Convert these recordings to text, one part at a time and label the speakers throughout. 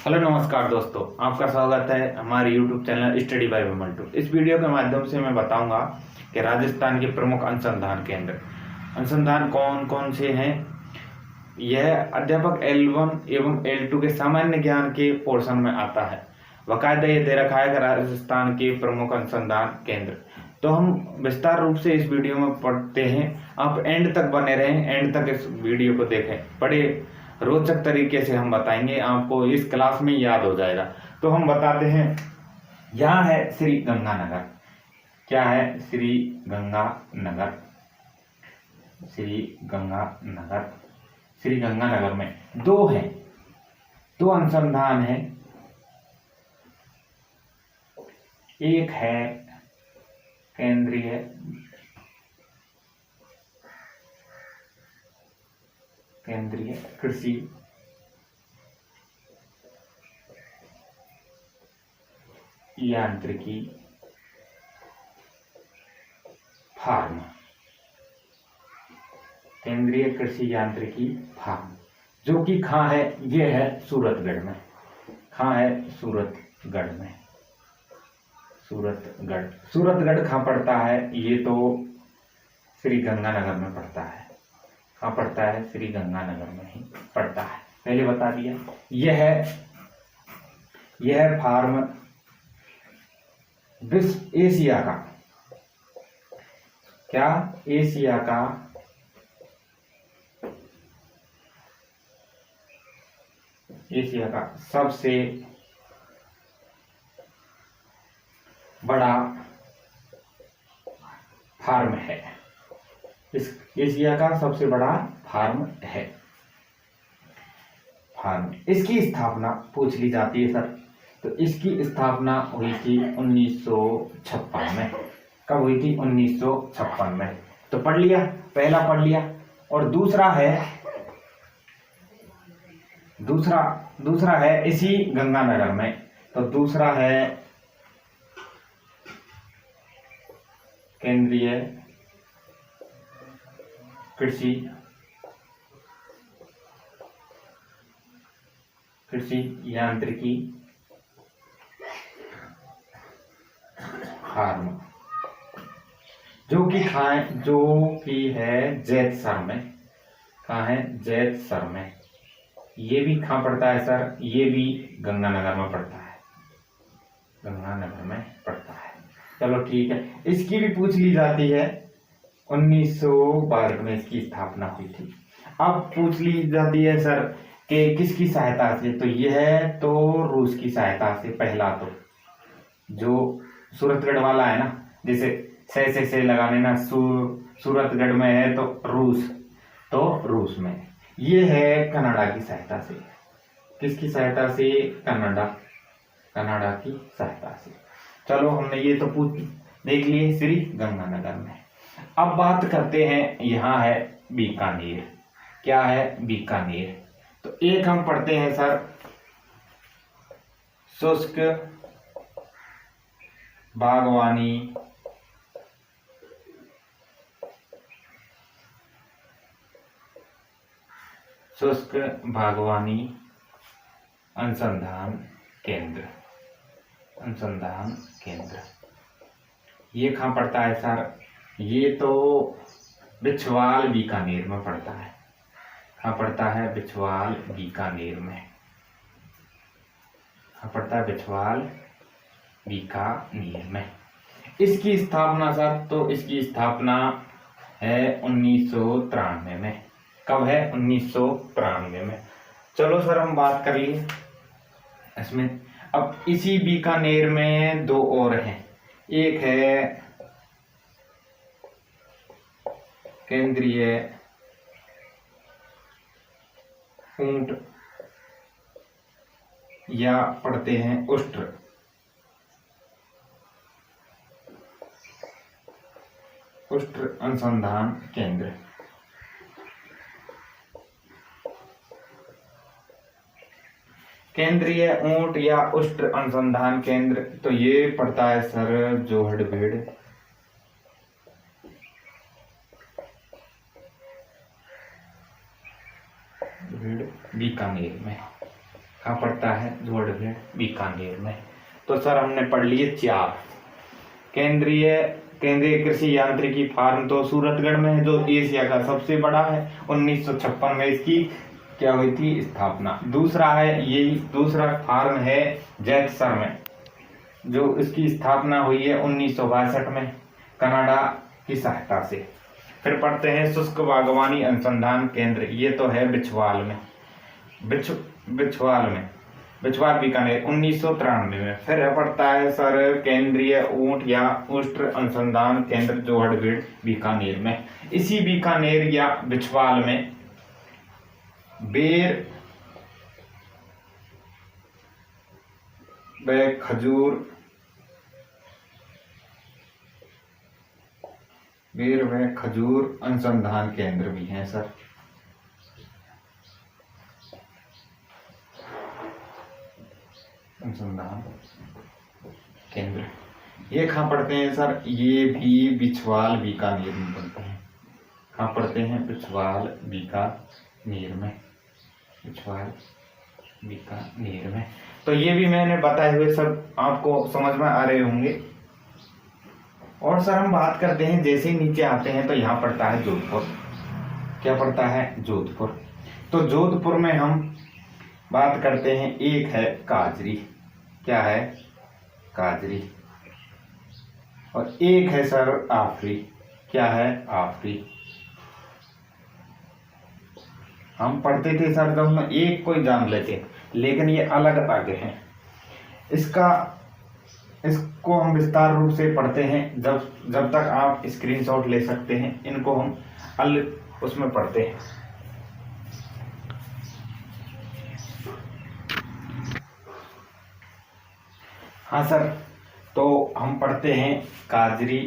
Speaker 1: Hello नमस्कार दोस्तों, आपका स्वागत है हमारे YouTube channel study by Vimal two. इस वीडियो के माध्यम से मैं बताऊंगा कि राजस्थान के प्रमुख अनुसंधान कौन कौन से हैं। यह अध्यापक L1 एवं L2 के सामान्य ज्ञान के पोर्शन में आता है। बाकायदा ये दे रखा है कि राजस्थान के प्रमुख अनुसंधान केंद्र। तो हम विस्तार रूप से इस वीडियो में पढ़ते हैं। आप एंड तक बने रहें, एंड तक इस वीडियो को देखें। बड़े रोचक तरीके से हम बताएंगे, आपको इस क्लास में याद हो जाएगा। तो हम बताते हैं, यहाँ है श्री गंगानगर। क्या है? श्री गंगानगर। श्री गंगानगर। श्री गंगानगर में दो अनुसंधान है। एक है केंद्रीय कृषि यांत्रिकी फार्म। केंद्रीय कृषि यांत्रिकी फार्म, जो कि कहाँ है? ये है सूरतगढ़ में। कहाँ है? सूरतगढ़ में। सूरतगढ़ कहाँ पड़ता है? ये तो श्री गंगानगर में पड़ता है। कहाँ पड़ता है? श्री गंगानगर में ही पड़ता है, पहले बता दिया। यह फार्म विश्व एशिया का, क्या? एशिया का सबसे बड़ा फार्म है। इस एशिया का सबसे बड़ा फार्म है। इसकी स्थापना पूछ ली जाती है सर। तो इसकी स्थापना हुई थी 1956 में। कब हुई थी? 1956 में। तो पढ़ लिया, पहला पढ़ लिया। और दूसरा है इसी गंगानगर में। तो दूसरा है केंद्रीय कृषि यांत्रिकी फार्म, जो कि है जैतसर में। कहाँ है? जैतसर में। ये भी कहाँ पड़ता है सर? ये भी गंगानगर में पड़ता है। गंगानगर में पड़ता है। चलो ठीक है, इसकी भी पूछ ली जाती है। 1962 में इसकी स्थापना हुई थी। अब पूछ ली जाती है सर कि किसकी सहायता से? तो यह तो रूस की सहायता से। पहला तो जो सूरतगढ़ वाला है ना, जैसे से लगाने ना, सूरतगढ़ में है तो रूस में। ये है कनाडा की सहायता से। किसकी सहायता से? कनाडा की सहायता से। चलो, हमने ये तो देख लिए श्री गंगानगर में। अब बात करते हैं, यहाँ है बीकानेर। क्या है? बीकानेर। तो एक हम पढ़ते हैं सर, शुष्क बागवानी अनुसंधान केंद्र। ये कहाँ पड़ता है सर? ये तो बिछवाल बीकानेर में पड़ता है। कहाँ पड़ता है? बिछवाल बीकानेर में। कहाँ पड़ता है? बिछवाल बीकानेर में। इसकी स्थापना सर, तो इसकी स्थापना है 1993 में। कब है? 1993 में। चलो सर, हम बात कर लिए इसमें। अब इसी बीकानेर में दो और हैं। एक है केंद्रीय ऊंट, या पढ़ते हैं उष्ट्र अनुसंधान केंद्र। केंद्रीय ऊंट या उष्ट्र अनुसंधान केंद्र, तो ये पड़ता है सर जोहड़बेड़। बीकानेर में। कहाँ पड़ता है? जोड़भेड़ बीकानेर में। तो सर हमने पढ़ लिए 4। केंद्रीय कृषि यांत्रिकी फार्म तो सूरतगढ़ में है, जो एशिया का सबसे बड़ा है। 1956 में इसकी क्या हुई थी? स्थापना। दूसरा है, यही दूसरा फार्म है जैतसर में, जो इसकी स्थापना हुई है 1962 में कनाडा की सहायता से। फिर पढ़ते हैं शुष्क बागवानी अनुसंधान केंद्र, ये तो है बिछवाल में, बिछवाल बीकानेर 1993 में। फिर पड़ता है सर केंद्रीय ऊंट या उष्ट्र अनुसंधान केंद्र जोहड़बीड़ बीकानेर में। इसी बीकानेर या बिछवाल में बेर व खजूर अनुसंधान केंद्र भी हैं सर। अनुसंधान केंद्र ये कहाँ पढ़ते हैं सर? ये भी बिछवाल बीकानेर में पढ़ते हैं। कहाँ पढ़ते हैं? बिछवाल बीकानेर में, बिछवाल बीकानेर में। तो ये भी मैंने बताए हुए सब आपको समझ में आ रहे होंगे। और सर हम बात करते हैं, जैसे ही नीचे आते हैं तो यहाँ पड़ता है जोधपुर। क्या पड़ता है? जोधपुर। तो जोधपुर में हम बात करते हैं, एक है काजरी। क्या है? काजरी। और एक है सर आफरी। क्या है? आफरी। हम पढ़ते थे सर जब में एक को ही जान लेते, लेकिन ये अलग अलग हैं। इसको हम विस्तार रूप से पढ़ते हैं जब तक आप स्क्रीनशॉट ले सकते हैं। इनको हम अलग उसमें पढ़ते हैं। हाँ सर, तो हम पढ़ते हैं काजरी।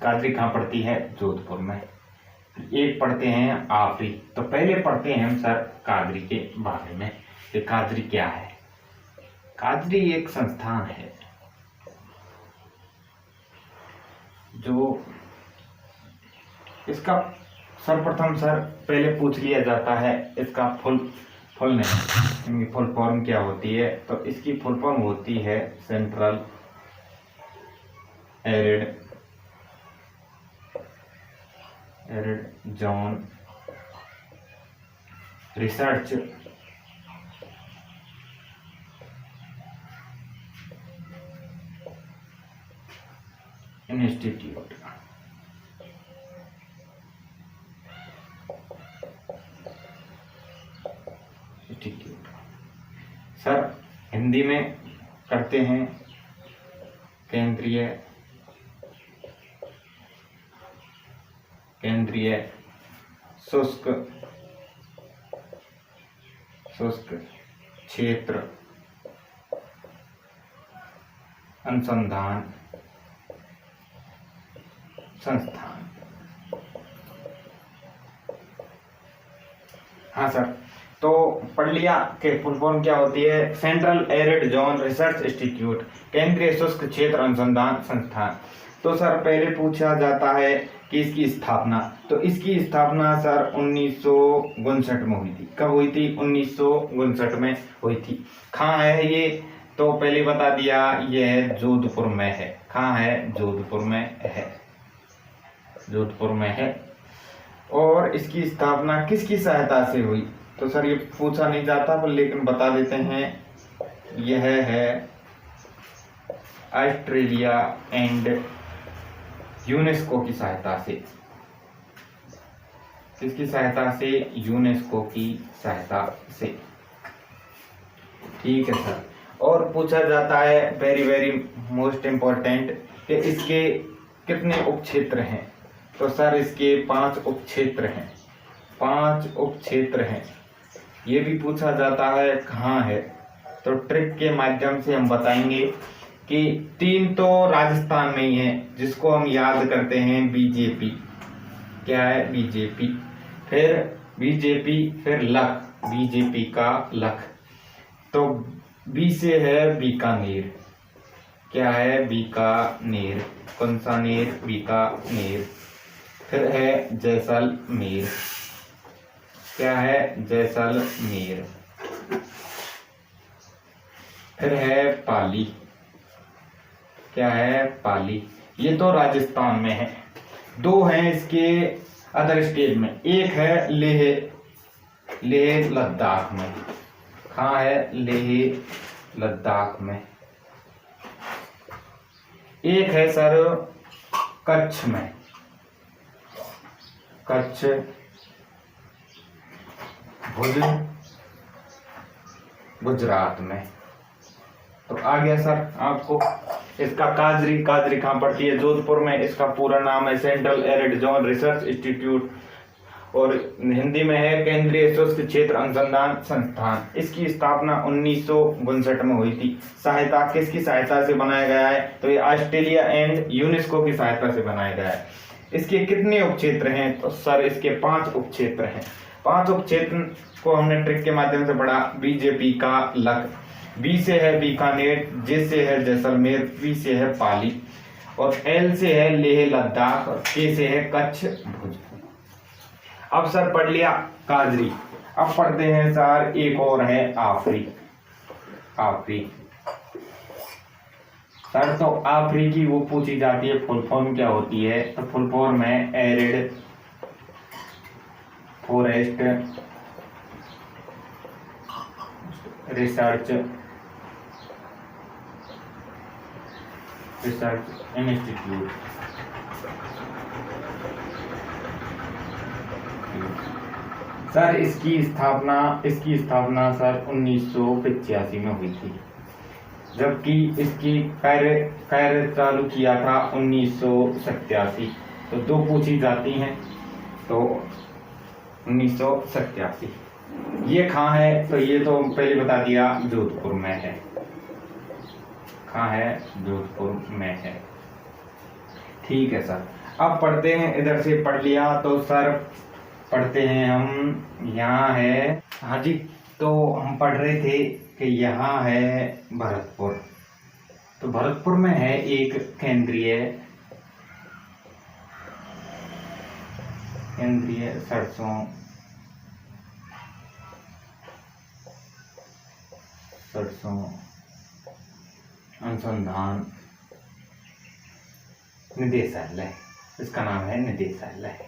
Speaker 1: काजरी कहाँ पड़ती है? जोधपुर में। एक पढ़ते हैं आफरी। तो पहले पढ़ते हैं हम सर काजरी के बारे में कि काजरी क्या है। काजरी एक संस्थान है जो इसका सर्वप्रथम सर पहले पूछ लिया जाता है इसका फुल नेम, इनकी फुल फॉर्म क्या होती है। तो इसकी फुल फॉर्म होती है central arid zone research institute. Sir Hindi में करते हैं केंद्रीय शुष्क क्षेत्र अनुसंधान संस्थान। हाँ सर, तो पढ़ लिया कि फुल फॉर्म क्या होती है। Central arid zone research institute, केंद्रीय शुष्क क्षेत्र अनुसंधान संस्थान। तो सर पहले पूछा जाता है कि इसकी स्थापना, तो इसकी स्थापना सर 1959 में हुई थी। कब हुई थी? 1959 में हुई थी। कहाँ है ये? तो पहले बता दिया, यह जोधपुर में है। कहाँ है? जोधपुर में है, जोधपुर में है। और इसकी स्थापना किसकी सहायता से हुई? तो सर ये पूछा नहीं जाता, पर लेकिन बता देते हैं, यह है ऑस्ट्रेलिया एंड यूनेस्को की सहायता से। किसकी सहायता से? यूनेस्को की सहायता से। ठीक है सर। और पूछा जाता है वेरी वेरी मोस्ट इम्पोर्टेंट कि इसके कितने उपक्षेत्र हैं। तो सर इसके 5 उपक्षेत्र हैं, 5 उपक्षेत्र हैं। ये भी पूछा जाता है कहाँ है, तो ट्रिक के माध्यम से हम बताएंगे कि 3 तो राजस्थान में ही है, जिसको हम याद करते हैं बीजेपी। क्या है? बीजेपी। फिर बीजेपी, फिर लख, बीजेपी का लख। तो बी से है बीकानेर। क्या है? बीकानेर। कौन सा नेर? बीकानेर। फिर है जैसलमेर। क्या है? जैसलमेर। फिर है पाली। क्या है? पाली। ये तो राजस्थान में है। दो हैं इसके अदर स्टेट में, एक है लेह, लेह लद्दाख में। कहाँ है? लेह लद्दाख में। एक है सर कच्छ में, कच्छ भुज गुजरात में। तो आ गया सर आपको। इसका काजरी, काजरी कहाँ पड़ती है? जोधपुर में। इसका पूरा नाम है central arid zone research institute, और हिंदी में है केंद्रीय शुष्क क्षेत्र अनुसंधान संस्थान। इसकी स्थापना 1959 में हुई थी। सहायता किसकी सहायता से बनाया गया है? तो ये ऑस्ट्रेलिया एंड यूनेस्को की सहायता से बनाया गया है। इसके कितने उपक्षेत्र हैं? तो सर इसके 5 उपक्षेत्र हैं। 5 उपक्षेत्र को हमने ट्रिक के माध्यम से पढ़ा। बीजेपी का लक, बी से है बीकानेर, जे से है जैसलमेर, पी से है पाली, और एल से है लेह लद्दाख, और के से है कच्छ भुज। अब सर पढ़ लिया काजरी। अब पढ़ते हैं सर एक और है आफरी। आफरी सर, तो आफरी की वो पूछी जाती है फुल फॉर्म क्या होती है? तो फुल फॉर्म है arid forest research institute. Sir इसकी स्थापना सर 1985 में हुई थी, जबकि इसकी कार्य चालू किया था 1987। तो दो पूछी जाती हैं, तो 1987। ये कहाँ है? तो ये तो पहले बता दिया, जोधपुर में है। कहाँ है? जोधपुर में है। ठीक है सर। अब पढ़ते हैं, इधर से पढ़ लिया तो सर पढ़ते हैं हम। यहाँ है, हाँ जी, तो हम पढ़ रहे थे कि यहाँ है भरतपुर। तो भरतपुर में है एक केंद्रीय सरसों अनुसंधान निदेशालय। इसका नाम है निदेशालय।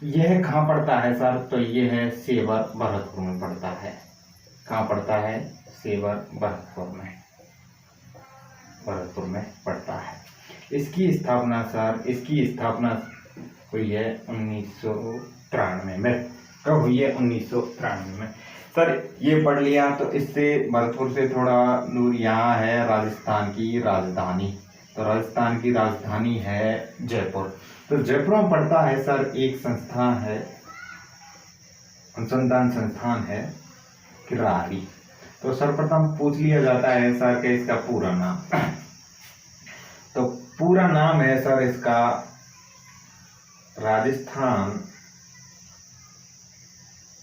Speaker 1: यह कहाँ पड़ता है सर? तो ये है सेवर भरतपुर में पड़ता है। कहाँ पड़ता है? सेवर भरतपुर में पड़ता है। इसकी स्थापना हुई है 1993 में। कब हुई है? 1993 में। सर ये पढ़ लिया, तो इससे भरतपुर से थोड़ा दूर यहाँ है राजस्थान की राजधानी। तो राजस्थान की राजधानी है जयपुर। तो जयपुर में पड़ता है सर एक संस्थान है, अनुसंधान संस्थान है किरारी। तो सर्वप्रथम पूछ लिया जाता है सर कि इसका पूरा नाम। तो पूरा नाम है सर इसका राजस्थान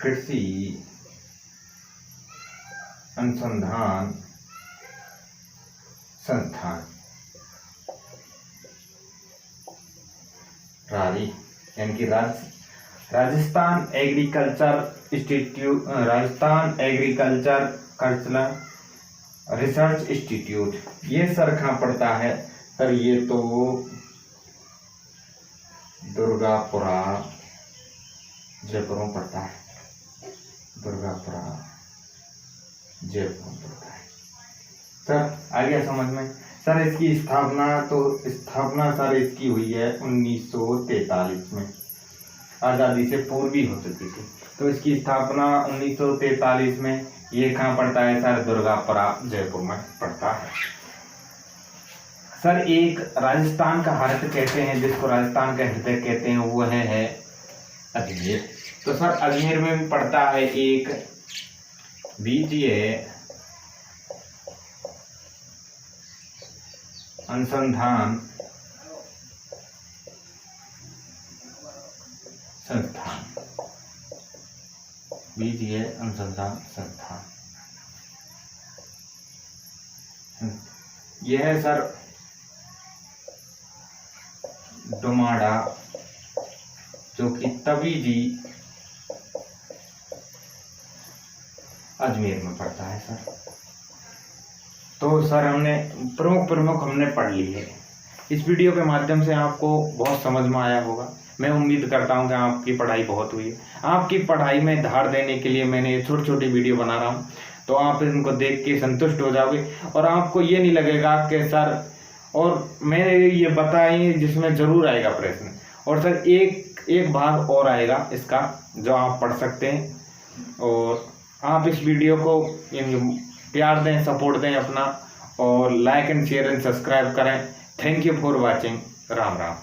Speaker 1: कृषि अनुसंधान संस्थान, रारी, यानी कि Rajasthan agriculture institute, Rajasthan agriculture research institute. ये सर कहाँ पड़ता है? सर ये तो दुर्गापुरा जयपुर में पड़ता है। दुर्गापुरा जयपुर में पड़ता है। सर आ गया समझ में? सर इसकी स्थापना सर इसकी हुई है 1943 में। आज़ादी से पूर्व ही हो चुकी थी। तो इसकी स्थापना 1943 में। ये कहाँ पड़ता है सर? दुर्गापुरा जयपुर में पड़ता है। सर एक राजस्थान का हृदय कहते हैं, जिसको राजस्थान का हृदय कहते हैं, वो है अजमेर। तो सर अजमेर में भी पड़ता है एक बीजीय अनुसंधान संस्थान, बीजीय अनुसंधान संस्थान। यह है सर डोमाडा, जो कि तवीजी अजमेर में पड़ता है सर। तो सर हमने प्रमुख हमने पढ़ ली है। इस वीडियो के माध्यम से आपको बहुत समझ में आया होगा। मैं उम्मीद करता हूं कि आपकी पढ़ाई बहुत हुई है। आपकी पढ़ाई में धार देने के लिए मैंने ये छोटी छोटी वीडियो बना रहा हूं, तो आप इनको देख के संतुष्ट हो जाओगे और आपको ये नहीं लगेगा कि सर और मैंने ये बताई जिसमें ज़रूर आएगा प्रश्न, और सर एक भाग और आएगा इसका जो आप पढ़ सकते हैं। और आप इस वीडियो को प्यार दें, सपोर्ट दें अपना, और like and share and subscribe करें। Thank you for watching. Ram Ram.